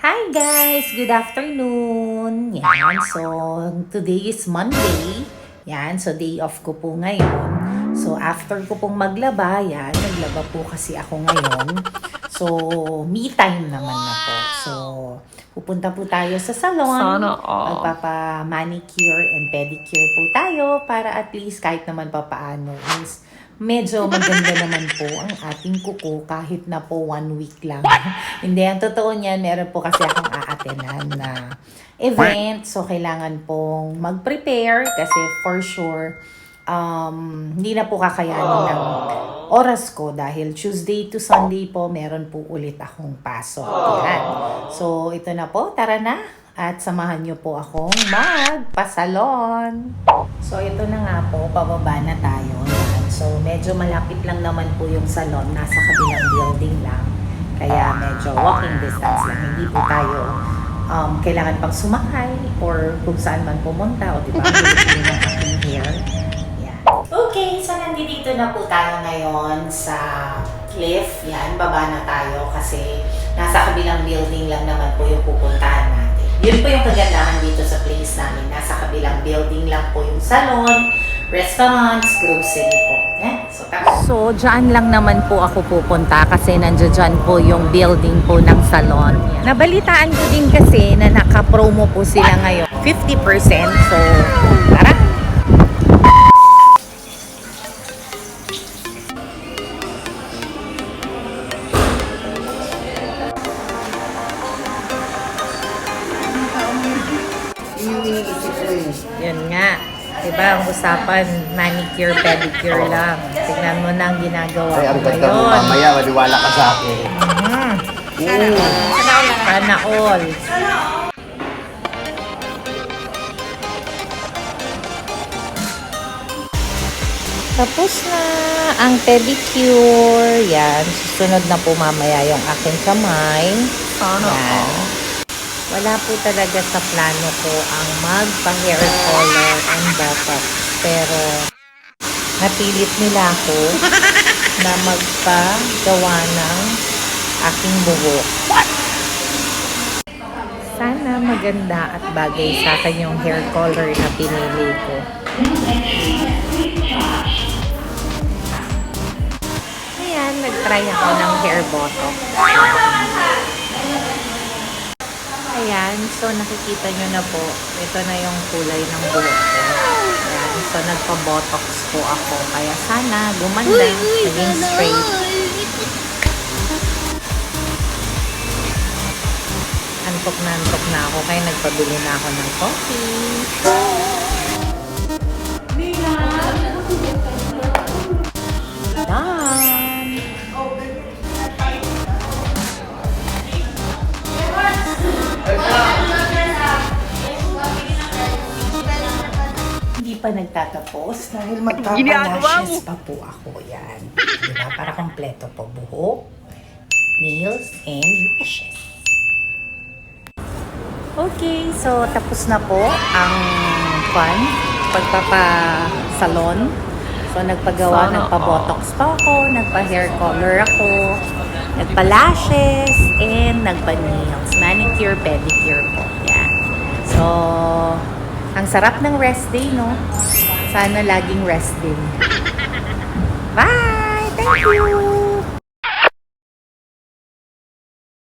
Hi guys! Good afternoon! Yan, so today is Monday. Yan, so day off ko po ngayon. So after ko pong maglaba, yan, naglaba po kasi ako ngayon. So me time naman na po. So pupunta po tayo sa salon. Sana all. Magpapa-manicure and pedicure po tayo para at least kahit naman papaano is medyo maganda naman po ang ating kuko kahit na po 1 week lang. Hindi, ang totoo niyan, meron po kasi akong aatenan na event. So, kailangan pong mag-prepare kasi for sure, hindi na po kakayanin ng oras ko dahil Tuesday to Sunday po, meron po ulit akong pasok. Yan. So, ito na po. Tara na. At samahan niyo po akong magpasalon. So, ito na nga po. Pababa na tayo. Yan. So, medyo malapit lang naman po yung salon. Nasa kabilang building lang. Kaya medyo walking distance lang. Hindi po tayo kailangan pang sumakay or kung saan man pumunta. O diba, gusto ng aking hair. Yan. Okay, so nandito na po tayo ngayon sa cliff. Yan, baba na tayo kasi nasa kabilang building lang naman po yung pupuntahan natin. Yun po yung kagandahan dito sa place namin. Nasa kabilang building lang po yung salon, restaurants, grocery po. Yan. So, dyan lang naman po ako pupunta kasi nandiyan po yung building po ng salon. Yan. Nabalitaan ko din kasi na naka-promo po sila ngayon. 50%. So, tara! Yun nga. Diba, ang usapan, manicure, pedicure lang. Tignan mo na ang ginagawa Ay, ko ang ganda mo. ngayon. Mamaya, maniwala ka sa akin. Sana all. Tapos na ang pedicure. Yan. Susunod na po mamaya yung aking kamay. Sana Yan. all. Wala po talaga sa plano ko ang magpa-hair color and botox. Pero napilit nila ako na magpagawa ng aking buhok. Sana maganda at bagay sa akin yung hair color na pinili ko. Ayan, nag-try ako ng hair botox. Ayan, so nakikita nyo na po, ito na yung kulay ng buhok ko. Ayan, so nagpa-botox po ako. Kaya sana gumanda, naging straight. Antok na ako, kaya nagpabili na ako ng coffee. Done! Hindi pa nagtatapos dahil magpapalashes pa po ako. Yan. Diba? Para kompleto po buhok, nails, and lashes. Okay, so tapos na po ang pagpapasalon. So nagpagawa, nagpa-botox pa ako, nagpa-hair color ako, nagpa-lashes, and nagpa-nails. Manicure, pedicure po. Yan. So, ang sarap ng rest day, no? Sana laging rest din. Bye! Thank you!